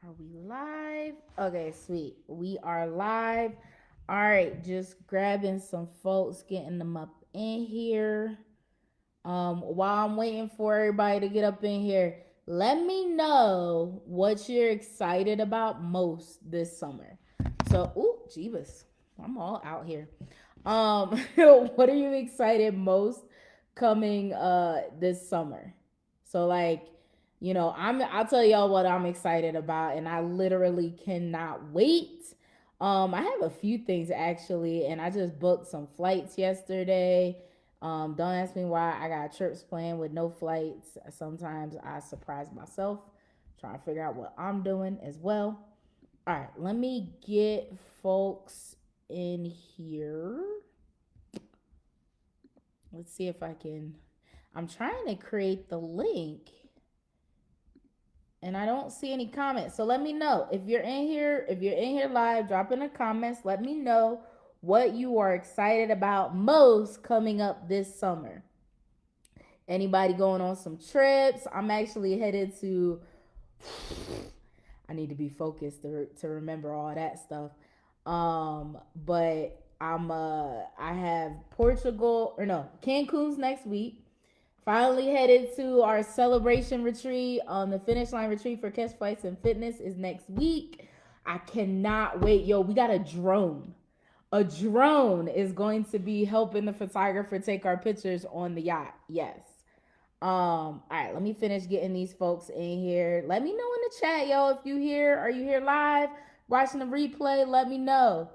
Are we live? Okay, sweet. We are live. All right, just grabbing some folks, getting them up in here. While I'm waiting for everybody to get up in here, let me know what you're excited about most this summer. So, ooh, Jeebus, I'm all out here. What are you excited most coming this summer? So like, I'll tell y'all what I'm excited about, and I literally cannot wait. I have a few things actually, and I just booked some flights yesterday. Don't ask me why I got trips planned with no flights. Sometimes I surprise myself trying to figure out what I'm doing as well. All right, let me get folks in here. Let's see if I can. I'm trying to create the link and I don't see any comments. So let me know if you're in here. If you're in here live, drop in the comments. Let me know what you are excited about most coming up this summer. Anybody going on some trips? I'm actually headed to. I need to be focused to remember all that stuff. But I have Portugal or no Cancun's next week. Finally headed to our celebration retreat. The finish line retreat for Catch Flights and Fitness is next week. I cannot wait. Yo, we got a drone. A drone is going to be helping the photographer take our pictures on the yacht. Yes. All right, let me finish getting these folks in here. Let me know in the chat, yo, if you here. Are you here live? Watching the replay? Let me know.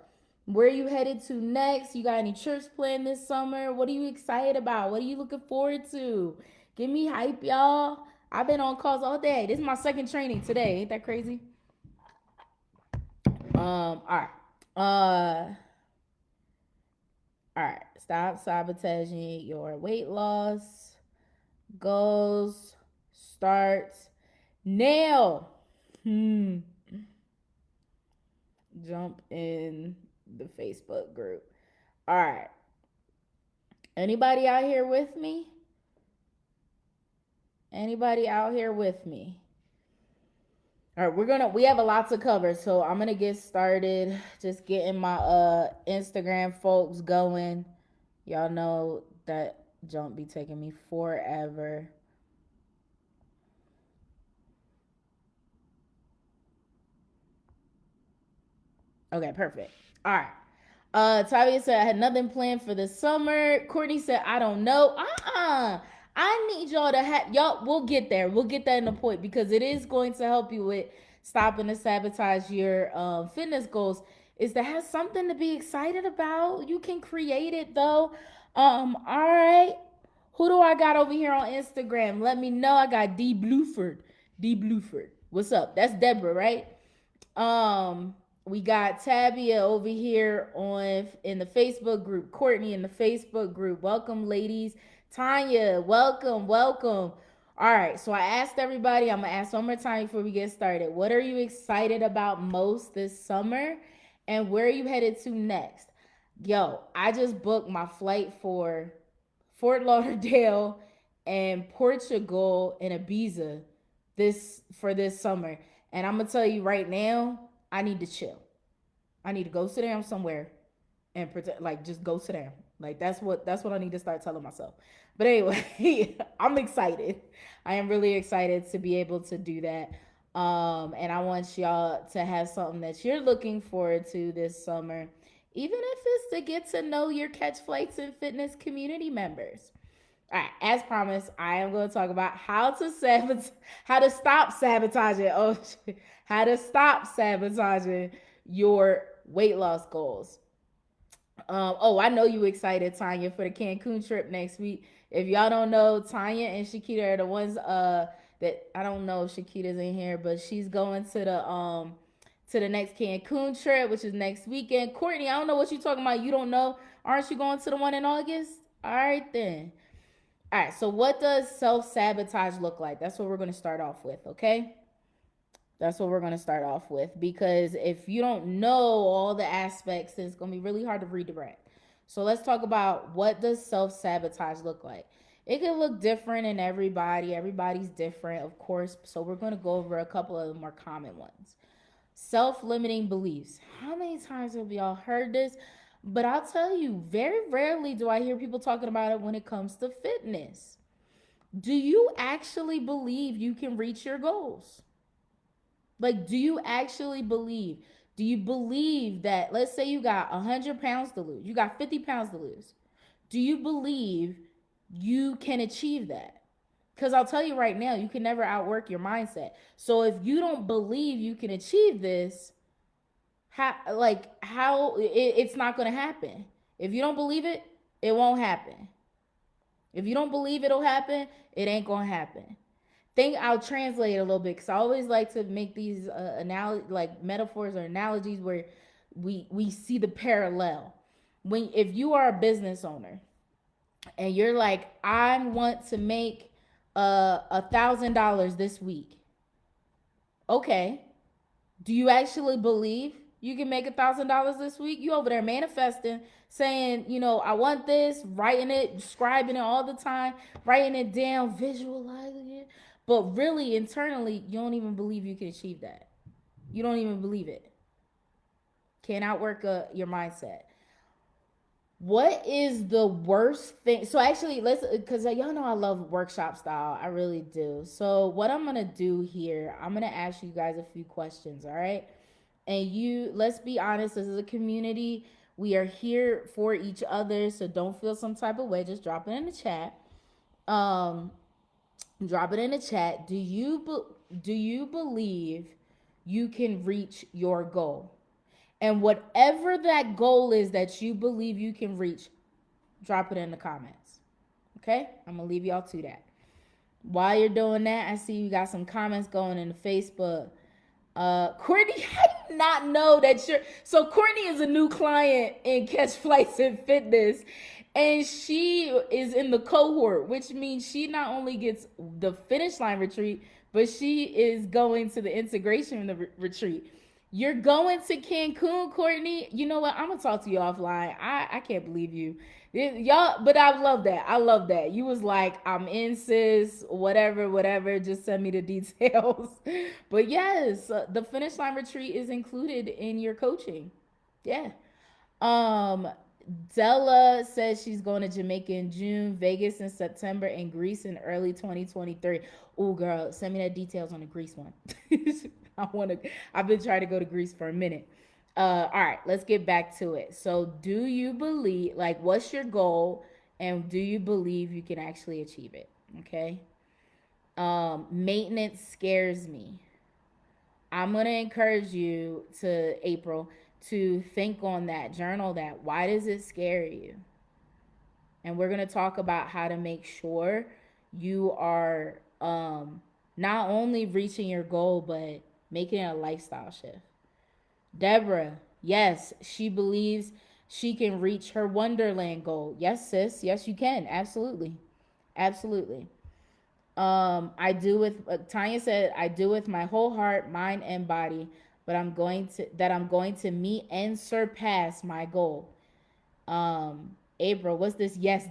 Where are you headed to next? You got any trips planned this summer? What are you excited about? What are you looking forward to? Give me hype, y'all. I've been on calls all day. This is my second training today. Ain't that crazy? All right. All right. Stop sabotaging your weight loss goals. Start now. Jump in the Facebook group. All right. Anybody out here with me? Anybody out here with me? All right, we have a lot to cover, so I'm gonna get started. Just getting my Instagram folks going. Y'all know that jump be taking me forever. Okay, perfect. All right. Tavia said I had nothing planned for the summer. Courtney said I don't know. I need y'all to have y'all. We'll get there. We'll get that in the point because it is going to help you with stopping to sabotage your fitness goals. Is to have something to be excited about. You can create it though. All right. Who do I got over here on Instagram? Let me know. I got D Bluford. D Bluford. What's up? That's Deborah, right? We got Tabia over here on in the Facebook group. Courtney in the Facebook group. Welcome, ladies. Tanya, welcome, welcome. All right, so I asked everybody. I'm gonna ask one more time before we get started. What are you excited about most this summer, and where are you headed to next? Yo, I just booked my flight for Fort Lauderdale and Portugal and Ibiza this summer. And I'm gonna tell you right now, I need to chill. I need to go sit down somewhere and pretend like just go sit down. Like that's what I need to start telling myself. But anyway, I'm excited. I am really excited to be able to do that. And I want y'all to have something that you're looking forward to this summer, even if it's to get to know your Catch Flights and Fitness community members. All right, as promised, I am going to talk about how to stop sabotaging. Oh, how to stop sabotaging your weight loss goals. I know you excited, Tanya, for the Cancun trip next week. If y'all don't know, Tanya and Shakita are the ones that I don't know if Shakita's in here, but she's going to the next Cancun trip, which is next weekend. Courtney, I don't know what you're talking about. You don't know. Aren't you going to the one in August? All right then. All right, so what does self-sabotage look like? That's what we're going to start off with, okay? That's what we're going to start off with because if you don't know all the aspects, it's going to be really hard to redirect. So let's talk about what does self-sabotage look like. It can look different in everybody. Everybody's different, of course. So we're going to go over a couple of the more common ones. Self-limiting beliefs. How many times have y'all heard this? But I'll tell you, very rarely do I hear people talking about it when it comes to fitness. Do you actually believe you can reach your goals? Like, do you actually believe? Do you believe that, let's say you got 100 pounds to lose, you got 50 pounds to lose. Do you believe you can achieve that? Because I'll tell you right now, you can never outwork your mindset. So if you don't believe you can achieve this, it's not going to happen. If you don't believe it, it won't happen. If you don't believe it'll happen, it ain't going to happen. I'll translate a little bit because I always like to make these like metaphors or analogies where we see the parallel. If you are a business owner and you're like, I want to make $1,000 this week. Okay, do you actually believe you can make $1,000 this week? You over there manifesting, saying, I want this, writing it, describing it all the time, writing it down, visualizing it. But really, internally, you don't even believe you can achieve that. You don't even believe it. Can't outwork your mindset. What is the worst thing? So actually, because y'all know I love workshop style. I really do. So what I'm going to do here, I'm going to ask you guys a few questions, all right? And let's be honest, this is a community. We are here for each other, so don't feel some type of way. Just drop it in the chat. Drop it in the chat. Do you believe you can reach your goal? And whatever that goal is that you believe you can reach, drop it in the comments. Okay? I'm going to leave y'all to that. While you're doing that, I see you got some comments going in the Facebook. Courtney, I did not know that so Courtney is a new client in Catch Flights and Fitness, and she is in the cohort, which means she not only gets the finish line retreat, but she is going to the integration retreat. You're going to Cancun, Courtney. You know what? I'm gonna talk to you offline. I can't believe you. Y'all, but I love that. I love that. You was like, I'm in, sis, whatever. Just send me the details. But yes, the finish line retreat is included in your coaching. Yeah. Della says she's going to Jamaica in June, Vegas in September, and Greece in early 2023. Oh, girl, send me that details on the Greece one. I've been trying to go to Greece for a minute. All right, let's get back to it. So do you believe, what's your goal, and do you believe you can actually achieve it? Okay. Maintenance scares me. I'm going to encourage you April, to think on that, journal that. Why does it scare you? And we're going to talk about how to make sure you are not only reaching your goal, but making it a lifestyle shift. Deborah, yes, she believes she can reach her Wonderland goal. Yes, sis. Yes, you can. Absolutely. Tanya said, I do with my whole heart, mind, and body, but I'm going to meet and surpass my goal. April, what's this? Yes, ...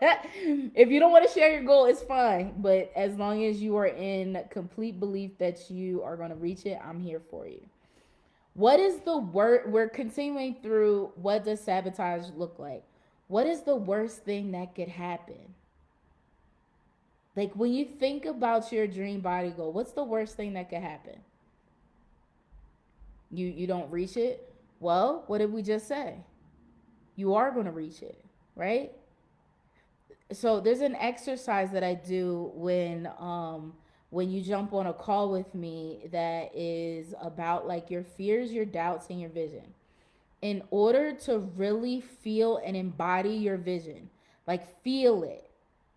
If you don't want to share your goal, it's fine. But as long as you are in complete belief that you are going to reach it, I'm here for you. What is the word? We're continuing through, what does sabotage look like? What is the worst thing that could happen? Like, when you think about your dream body goal, what's the worst thing that could happen? You don't reach it? Well, what did we just say? You are going to reach it, right? So there's an exercise that I do when you jump on a call with me that is about your fears, your doubts, and your vision. In order to really feel and embody your vision, feel it.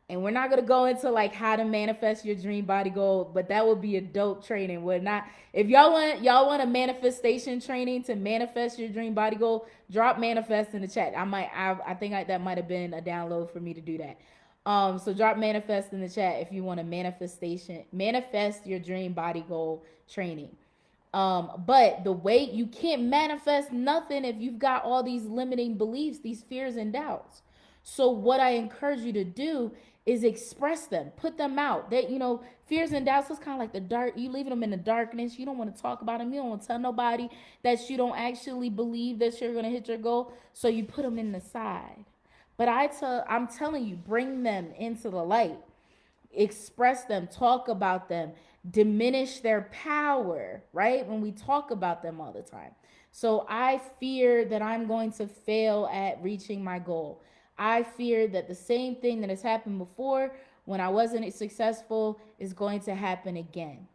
And we're not gonna go into how to manifest your dream body goal, but that would be a dope training. Would not? If y'all want a manifestation training to manifest your dream body goal, drop manifest in the chat. I think that might have been a download for me to do that. So drop manifest in the chat if you want a manifest your dream body goal training. But the way you can't manifest nothing if you've got all these limiting beliefs, these fears and doubts. So what I encourage you to do is express them, put them out. That, fears and doubts is kind of like the dark. You leaving them in the darkness. You don't want to talk about them. You don't want to tell nobody that you don't actually believe that you're gonna hit your goal. So you put them in the side. But I'm telling you, bring them into the light, express them, talk about them, diminish their power, right? When we talk about them all the time. So I fear that I'm going to fail at reaching my goal. I fear that the same thing that has happened before when I wasn't successful is going to happen again.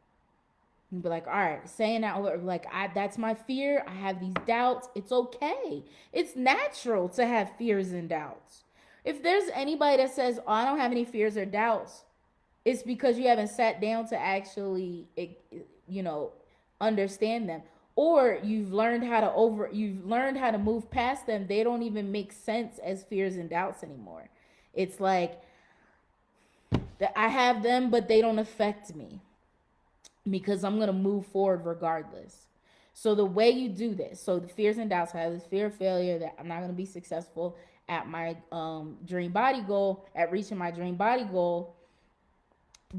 And be like, all right, saying that, like, that's my fear. I have these doubts. It's okay. It's natural to have fears and doubts. If there's anybody that says, oh, I don't have any fears or doubts, it's because you haven't sat down to actually, you know, understand them, or you've learned how to move past them. They don't even make sense as fears and doubts anymore. It's like that I have them, but they don't affect me because I'm going to move forward regardless. So the way you do this, so the fears and doubts, I have this fear of failure, that I'm not going to be successful at my dream body goal, at reaching my dream body goal.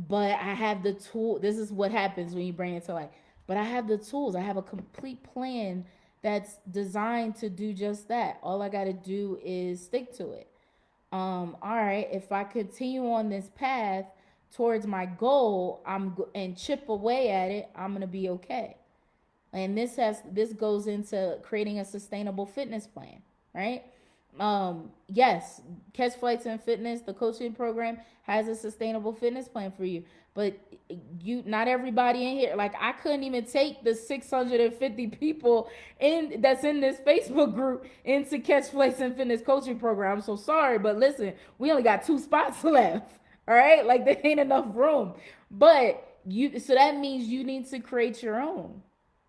But I have the tool. This is what happens when you bring it to life. But I have the tools. I have a complete plan that's designed to do just that. All I got to do is stick to it. All right, if I continue on this path towards my goal, and chip away at it, I'm gonna be okay. And this goes into creating a sustainable fitness plan, right? Yes, Catch Flights and Fitness, the coaching program, has a sustainable fitness plan for you. But not everybody in here, like, I couldn't even take the 650 people that's in this Facebook group into Catch Flights and Fitness coaching program. I'm so sorry, but listen, we only got 2 spots left. All right, like, there ain't enough room. But so that means you need to create your own.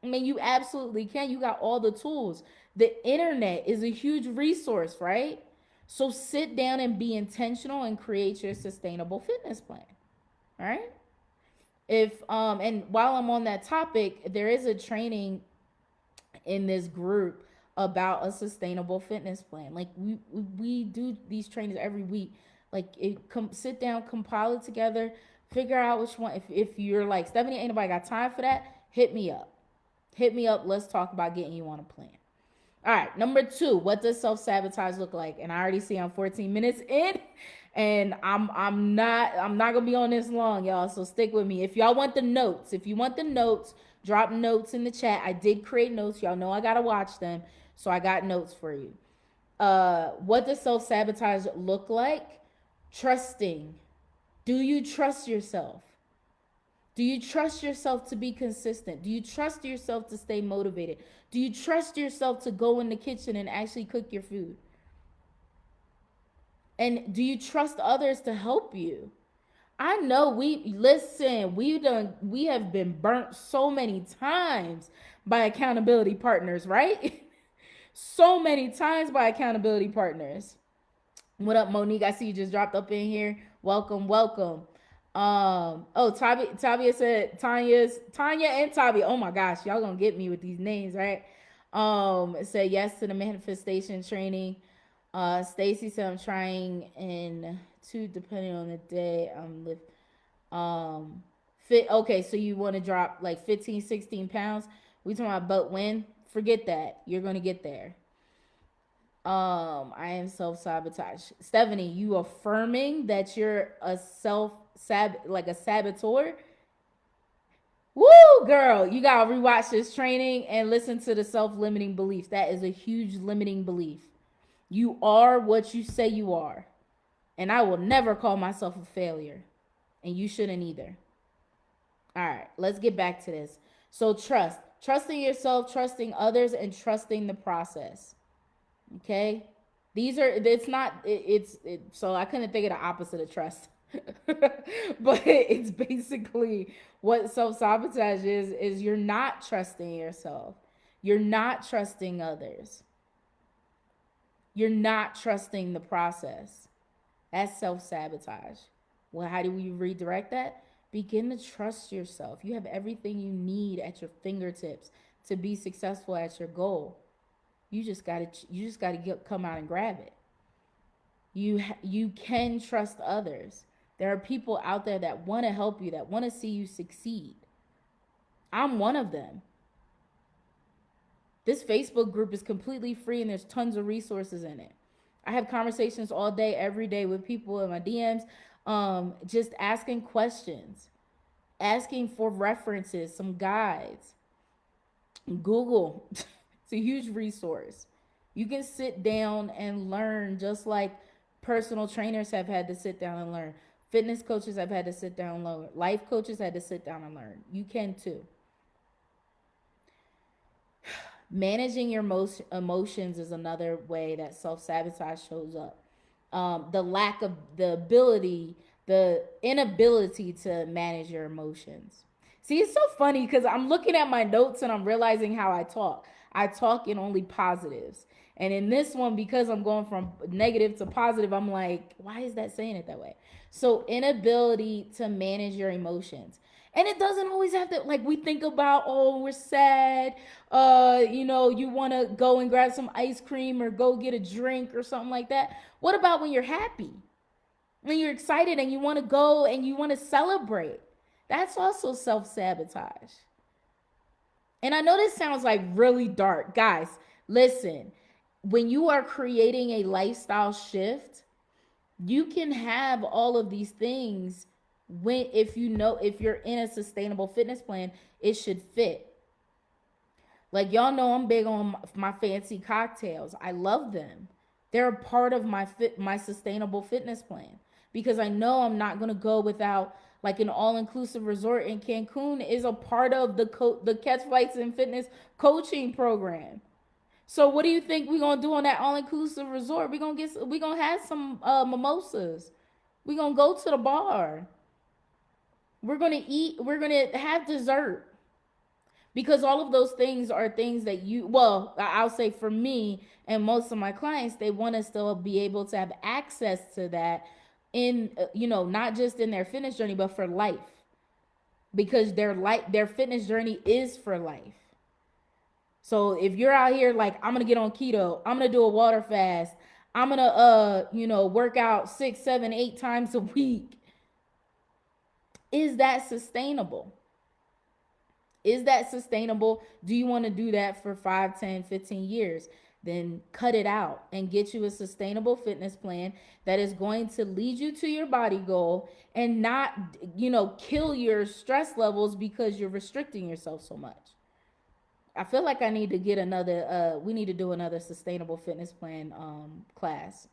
I mean, you absolutely can. You got all the tools. The internet is a huge resource, right? So sit down and be intentional and create your sustainable fitness plan. All right? If and while I'm on that topic, there is a training in this group about a sustainable fitness plan. Like, we do these trainings every week. Like, sit down, compile it together, figure out which one. If you're like, Stephanie, ain't nobody got time for that, hit me up. Let's talk about getting you on a plan. All right, number 2, what does self-sabotage look like? And I already see I'm 14 minutes in, and I'm not gonna be on this long, y'all. So stick with me. If y'all want the notes, drop notes in the chat. I did create notes. Y'all know I gotta watch them, so I got notes for you. What does self-sabotage look like? Trusting. Do you trust yourself? Do you trust yourself to be consistent? Do you trust yourself to stay motivated? Do you trust yourself to go in the kitchen and actually cook your food? And do you trust others to help you? I know we have been burnt so many times by accountability partners, right? So many times by accountability partners. What up, Monique? I see you just dropped up in here. Welcome. Tabia said Tanya and Tabia. Oh my gosh, y'all gonna get me with these names, right? Said yes to the manifestation training. Stacy said I'm trying in 2 depending on the day. I'm with fit. Okay, so you want to drop like 15, 16 pounds. We talking about when? Forget that. You're gonna get there. I am self-sabotage. Stephanie, you affirming that you're a saboteur? Woo, girl, you gotta rewatch this training and listen to the self-limiting beliefs. That is a huge limiting belief. You are what you say you are. And I will never call myself a failure. And you shouldn't either. All right, let's get back to this. So trusting yourself, trusting others, and trusting the process. Okay, so I couldn't think of the opposite of trust. But it's basically what self-sabotage is you're not trusting yourself. You're not trusting others. You're not trusting the process. That's self-sabotage. Well, how do we redirect that? Begin to trust yourself. You have everything you need at your fingertips to be successful at your goal. You just gotta come out and grab it. You can trust others. There are people out there that want to help you, that want to see you succeed. I'm one of them. This Facebook group is completely free and there's tons of resources in it. I have conversations all day, every day with people in my DMs, just asking questions, asking for references, some guides. Google, it's a huge resource. You can sit down and learn just like personal trainers have had to sit down and learn. Fitness coaches have had to sit down and learn. Life coaches had to sit down and learn. You can too. Managing your most emotions is another way that self-sabotage shows up. The lack of the ability, the inability to manage your emotions. See, it's so funny because I'm looking at my notes and I'm realizing how I talk. I talk in only positives. And in this one, because I'm going from negative to positive, I'm like, why is that saying it that way? So, inability to manage your emotions. And it doesn't always have to, like, we think about, oh, we're sad. You want to go and grab some ice cream or go get a drink or something like that. What about when you're happy? When you're excited and you want to go and you want to celebrate? That's also self sabotage. And I know this sounds like really dark. Guys, listen, when you are creating a lifestyle shift, you can have all of these things when if you're in a sustainable fitness plan, it should fit. Like y'all know I'm big on my fancy cocktails. I love them. They're a part of my sustainable fitness plan because I know I'm not going to go without like an all-inclusive resort in Cancun is a part of the Catch Flights and Fitness coaching program. So what do you think we're going to do on that all-inclusive resort? We're going to have some mimosas. We're going to go to the bar. We're going to eat, we're going to have dessert because all of those things are things that I'll say for me and most of my clients, they want to still be able to have access to that in not just in their fitness journey but for life, because their fitness journey is for life. So if you're out here like, I'm gonna get on keto, I'm gonna do a water fast, I'm gonna work out 6, 7, 8 times a week, is that sustainable? Is that sustainable? Do you want to do that for 5, 10, 15 years? Then cut it out and get you a sustainable fitness plan that is going to lead you to your body goal and not, kill your stress levels because you're restricting yourself so much. I feel like I need to get we need to do another sustainable fitness plan class.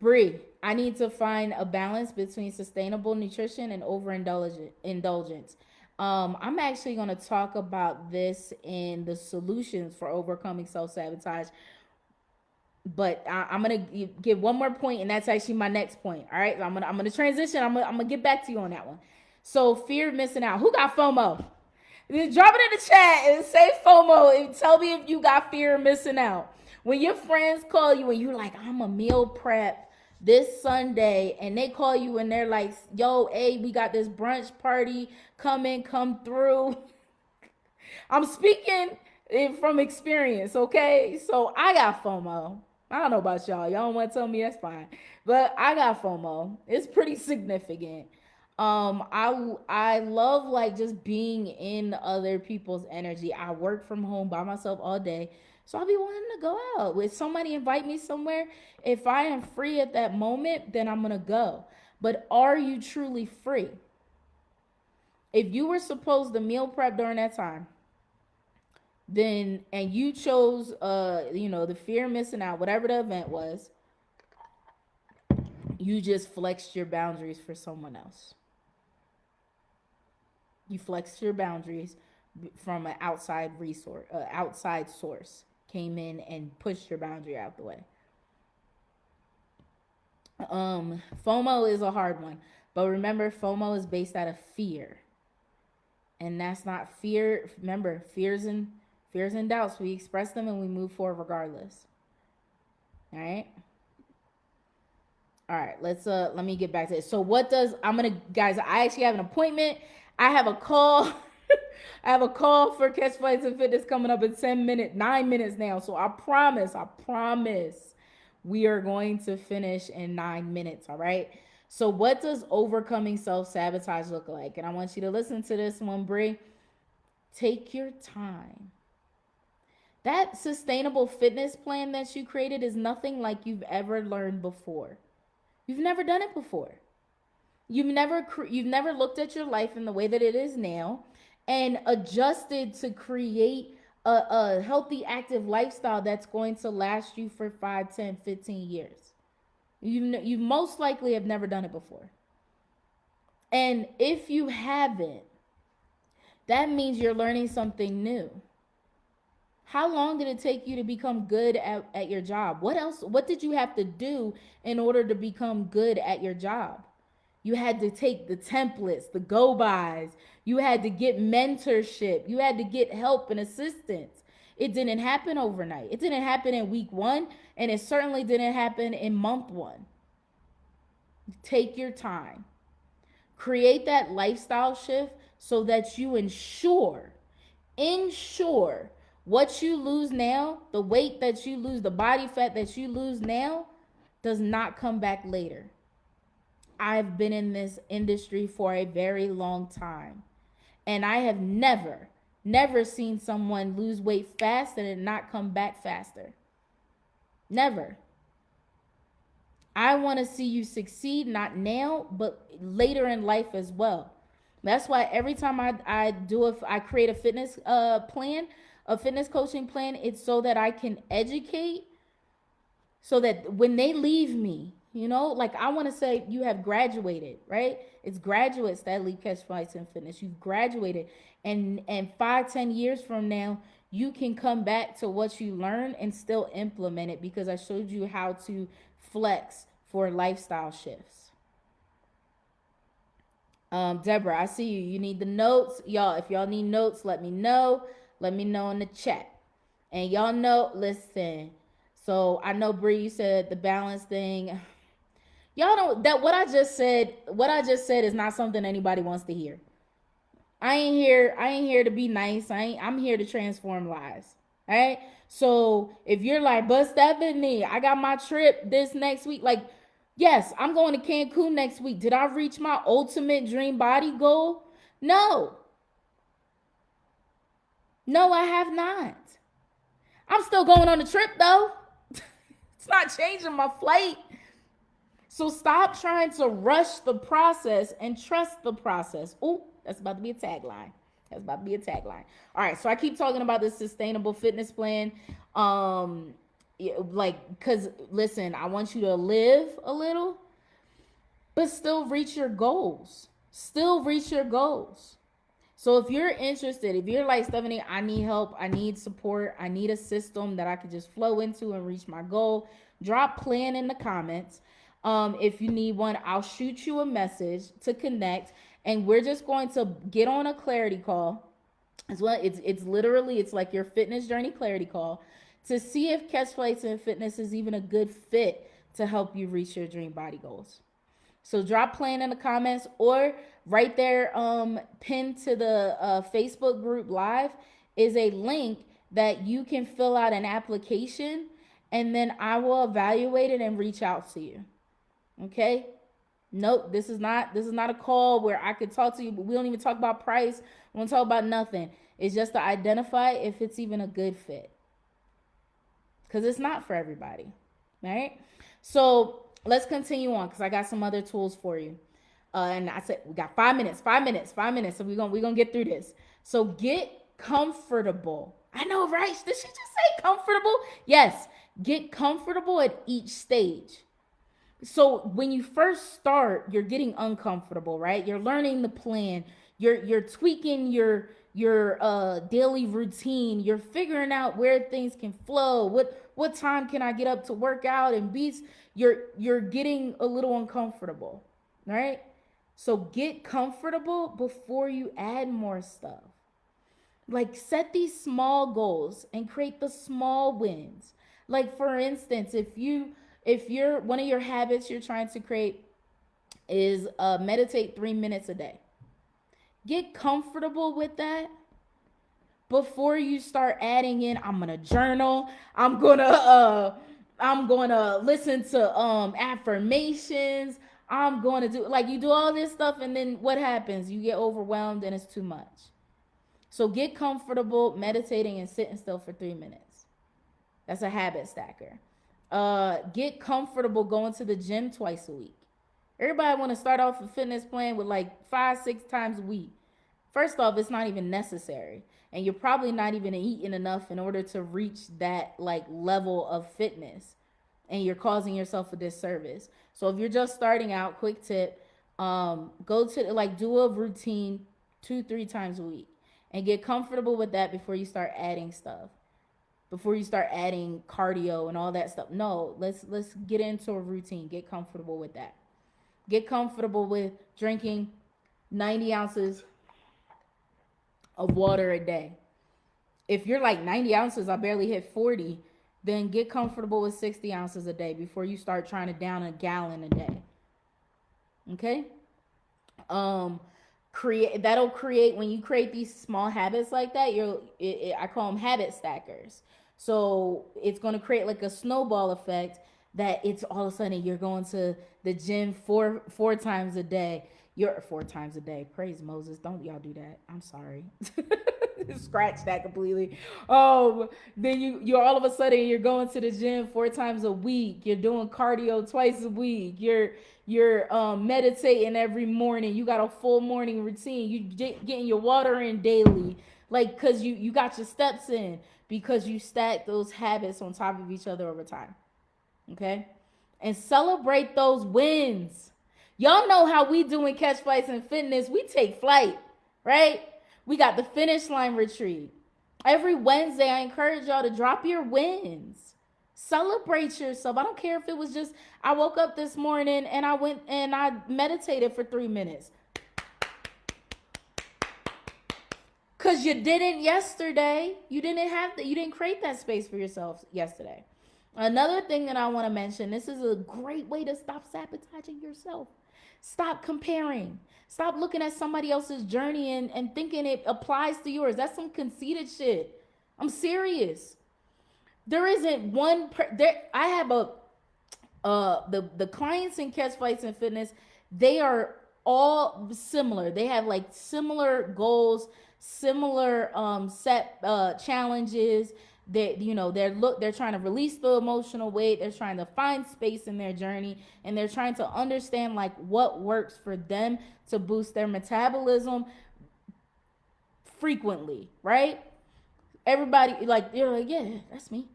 Bree, I need to find a balance between sustainable nutrition and overindulgence. I'm actually going to talk about this in the solutions for overcoming self-sabotage. But I'm going to give one more point, and that's actually my next point. All right, I'm gonna transition. I'm gonna get back to you on that one. So, fear of missing out. Who got FOMO? Drop it in the chat and say FOMO and tell me if you got fear of missing out. When your friends call you and you're like, I'm a meal prep this Sunday, and they call you and they're like, yo, hey, we got this brunch party come through. I'm speaking from experience, okay? So I got FOMO. I don't know about y'all. Y'all don't want to tell me, that's fine. But I got FOMO. It's pretty significant. I love like just being in other people's energy. I work from home by myself all day. So I'll be wanting to go out. If somebody invite me somewhere, if I am free at that moment, then I'm gonna go. But are you truly free? If you were supposed to meal prep during that time, then and you chose the fear of missing out, whatever the event was, you just flexed your boundaries for someone else. You flexed your boundaries from an outside resource, outside source came in and pushed your boundary out the way. FOMO is a hard one, but remember, FOMO is based out of fear, and that's not fear. Remember, fears and doubts. We express them and we move forward regardless. All right. All right. Let me get back to it. So, guys? I actually have an appointment. I have a call. I have a call for Catch Flights and Fitness coming up in 10 minutes, 9 minutes now. So I promise we are going to finish in 9 minutes. All right. So what does overcoming self-sabotage look like? And I want you to listen to this one, Brie. Take your time. That sustainable fitness plan that you created is nothing like you've ever learned before. You've never done it before. You've never looked at your life in the way that it is now and adjusted to create a healthy, active lifestyle that's going to last you for 5, 10, 15 years. You most likely have never done it before. And if you haven't, that means you're learning something new. How long did it take you to become good at your job? What did you have to do in order to become good at your job? You had to take the templates, the go-bys. You had to get mentorship. You had to get help and assistance. It didn't happen overnight. It didn't happen in week 1, and it certainly didn't happen in month 1. Take your time. Create that lifestyle shift so that you ensure what you lose now, the weight that you lose, the body fat that you lose now, does not come back later. I've been in this industry for a very long time, and I have never seen someone lose weight fast and it not come back faster. Never. I want to see you succeed, not now, but later in life as well. That's why every time I create a fitness plan, a fitness coaching plan, it's so that I can educate, so that when they leave me, like I want to say you have graduated, right? It's graduates that leave Catch Flights and Fitness. You've graduated, and 5, 10 years from now, you can come back to what you learned and still implement it because I showed you how to flex for lifestyle shifts. Deborah, I see you. You need the notes. Y'all, if y'all need notes, let me know. Let me know in the chat. And y'all know, listen. So I know Bree, you said the balance thing. Y'all don't, that what I just said is not something anybody wants to hear. I ain't here to be nice. I'm here to transform lives. All right? So if you're like, but Stephanie, I got my trip this next week. Like, yes, I'm going to Cancun next week. Did I reach my ultimate dream body goal? No. No, I have not. I'm still going on the trip though. It's not changing my flight. So stop trying to rush the process and trust the process. Ooh, that's about to be a tagline. All right, so I keep talking about this sustainable fitness plan. Because listen, I want you to live a little, but still reach your goals. So if you're interested, if you're like, Stephanie, I need help, I need support, I need a system that I could just flow into and reach my goal, drop plan in the comments. If you need one, I'll shoot you a message to connect, and we're just going to get on a clarity call as well. It's literally, it's like your fitness journey clarity call to see if Catch Flights and Fitness is even a good fit to help you reach your dream body goals. So drop plan in the comments, or right there, pinned to the Facebook group live is a link that you can fill out an application, and then I will evaluate it and reach out to you. Okay? Nope, this is not a call where I could talk to you, but we don't even talk about price. We don't talk about nothing. It's just to identify if it's even a good fit. Because it's not for everybody. All right? So let's continue on, because I got some other tools for you. And I said we got 5 minutes. So we're gonna get through this. So get comfortable. I know, right? Did she just say comfortable? Yes. Get comfortable at each stage. So when you first start, you're getting uncomfortable, right? You're learning the plan. You're tweaking your daily routine. You're figuring out where things can flow. What time can I get up to work out and beats? You're getting a little uncomfortable, right? So get comfortable before you add more stuff. Like, set these small goals and create the small wins. Like, for instance, if you're one of your habits you're trying to create is meditate 3 minutes a day. Get comfortable with that before you start adding in, I'm gonna journal, I'm gonna listen to affirmations, I'm gonna do, like, you do all this stuff, and then what happens? You get overwhelmed and it's too much. So get comfortable meditating and sitting still for 3 minutes. That's a habit stacker. Get comfortable going to the gym twice a week. Everybody want to start off a fitness plan with like 5-6 times a week. First off, it's not even necessary, and you're probably not even eating enough in order to reach that like level of fitness, and you're causing yourself a disservice. So if you're just starting out, quick tip, go to, like, do a routine 2-3 times a week, and get comfortable with that before you start adding stuff, before you start adding cardio and all that stuff. No, let's get into a routine. Get comfortable with that. Get comfortable with drinking 90 ounces of water a day. If you're like 90 ounces, I barely hit 40, then get comfortable with 60 ounces a day before you start trying to down a gallon a day. Okay? Create when you create these small habits like that, I call them habit stackers. So it's going to create like a snowball effect, that it's all of a sudden you're going to the gym four times a day. You're 4 times a day. Praise Moses. Don't y'all do that. I'm sorry. Scratch that completely. Then you're all of a sudden you're going to the gym 4 times a week. You're doing cardio twice a week. You're meditating every morning. You got a full morning routine. You getting your water in daily, like, because you got your steps in, because you stack those habits on top of each other over time. Okay? And celebrate those wins. Y'all know how we do in Catch Flights and Fitness. We take flight, right? We got the finish line retreat. Every Wednesday, I encourage y'all to drop your wins. Celebrate yourself. I don't care if it was just, I woke up this morning and I went and I meditated for 3 minutes. Because you didn't yesterday. You didn't create that space for yourself yesterday. Another thing that I want to mention, this is a great way to stop sabotaging yourself. Stop comparing. Stop looking at somebody else's journey and thinking it applies to yours. That's some conceited shit. I'm serious. There isn't one. I have the clients in Catch Flights and Fitness. They are all similar. They have like similar goals, similar set challenges. They're trying to release the emotional weight. They're trying to find space in their journey, and they're trying to understand like what works for them to boost their metabolism frequently, right? Everybody, like, they're like, yeah, that's me.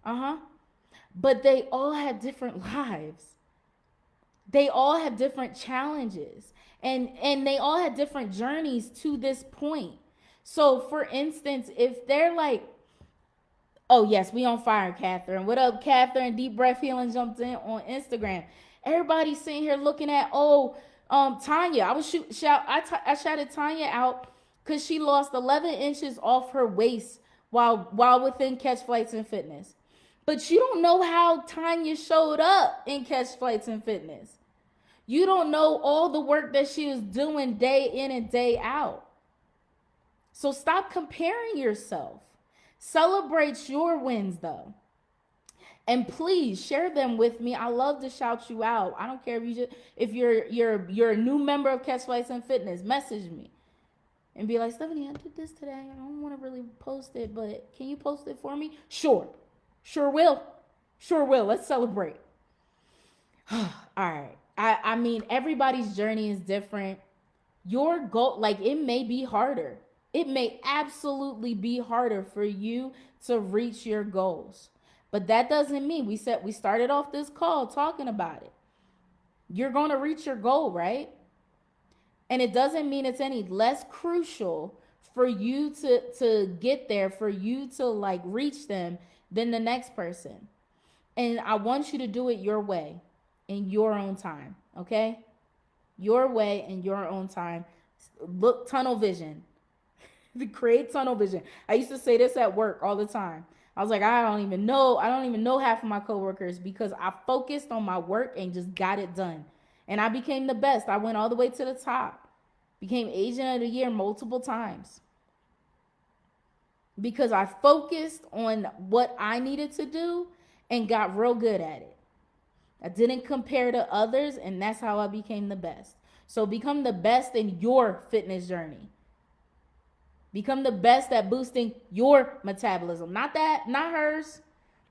But they all have different lives. They all have different challenges, and they all have different journeys to this point. So for instance, if they're like, oh, yes, we on fire, Catherine. What up, Catherine? Deep Breath Healing jumped in on Instagram. Everybody's sitting here looking at, Tanya. I shouted Tanya out because she lost 11 inches off her waist while within Catch Flights and Fitness. But you don't know how Tanya showed up in Catch Flights and Fitness. You don't know all the work that she was doing day in and day out. So stop comparing yourself. Celebrate your wins, though. And please share them with me. I love to shout you out. I don't care if you're a new member of Catch Flights and Fitness, message me and be like, Stephanie, I did this today. I don't want to really post it, but can you post it for me? Sure will. Let's celebrate. All right. I mean, everybody's journey is different. Your goal, like, it may be harder. It may absolutely be harder for you to reach your goals. But that doesn't mean, we started off this call talking about it. You're going to reach your goal, right? And it doesn't mean it's any less crucial for you to get there, for you to like reach them than the next person. And I want you to do it your way, in your own time, okay? Your way, in your own time. Look, tunnel vision. Create tunnel vision. I used to say this at work all the time. I was like, I don't even know half of my coworkers, because I focused on my work and just got it done. And I became the best. I went all the way to the top. Became Agent of the Year multiple times. because I focused on what I needed to do and got real good at it. I didn't compare to others, and that's how I became the best. So become the best in your fitness journey. Become the best at boosting your metabolism. Not that, not hers,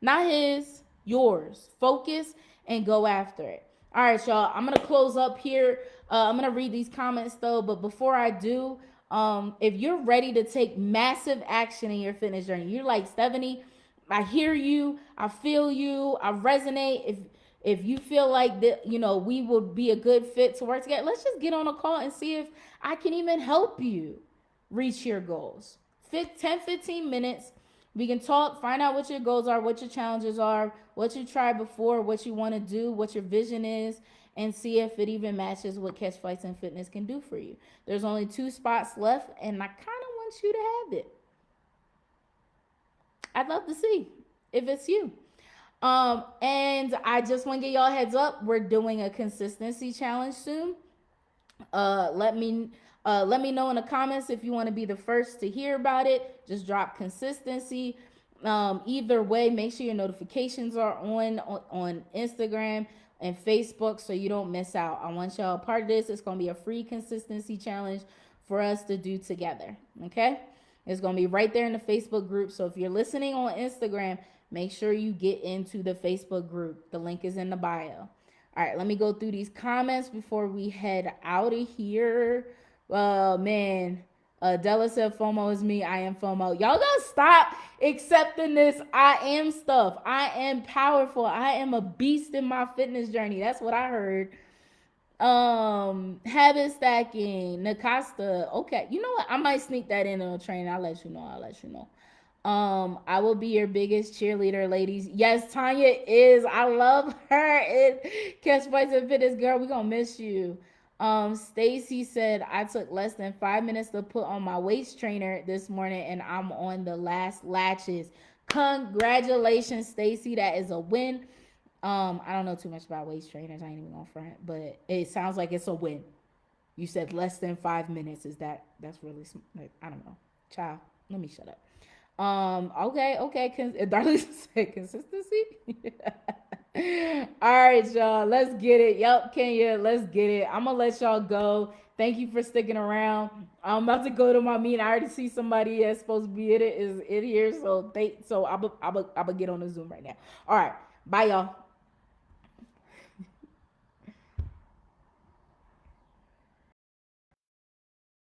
not his, yours. Focus and go after it. All right, y'all. I'm going to close up here. I'm going to read these comments though. But before I do, if you're ready to take massive action in your fitness journey, you're like, Stephanie, I hear you. I feel you. I resonate. If you feel like that, we would be a good fit to work together, let's just get on a call and see if I can even help you reach your goals. 10-15 minutes. We can talk, find out what your goals are, what your challenges are, what you tried before, what you want to do, what your vision is, and see if it even matches what Catch Flights and Fitness can do for you. There's only 2 spots left, and I kind of want you to have it. I'd love to see if it's you. And I just want to get y'all a heads up. We're doing a consistency challenge soon. Let me know in the comments if you want to be the first to hear about it. Just drop consistency. Either way, make sure your notifications are on Instagram and Facebook so you don't miss out. I want y'all a part of this. It's going to be a free consistency challenge for us to do together. Okay? It's going to be right there in the Facebook group. So if you're listening on Instagram, make sure you get into the Facebook group. The link is in the bio. All right, let me go through these comments before we head out of here. Man, Della said FOMO is me. I am FOMO. Y'all gotta stop accepting this I am stuff. I am powerful. I am a beast in my fitness journey. That's what I heard. Habit stacking, Nakasta. Okay, you know what? I might sneak that in on training. I'll let you know. I will be your biggest cheerleader, ladies. Yes, Tanya is. I love her. Catch Flights and Fitness, girl. We gonna miss you. Stacy said I took less than 5 minutes to put on my waist trainer this morning, and I'm on the last latches. Congratulations, Stacy. That is a win. I don't know too much about waist trainers. I ain't even gonna front, but it sounds like it's a win. You said less than 5 minutes. That's really, I don't know. Child, let me shut up. Okay. Darlene said consistency. All right, y'all. Let's get it. Yup, Kenya. Let's get it. I'm gonna let y'all go. Thank you for sticking around. I'm about to go to my meeting. I already see somebody that's supposed to be in it is in here. So I'm gonna get on the Zoom right now. All right. Bye, y'all.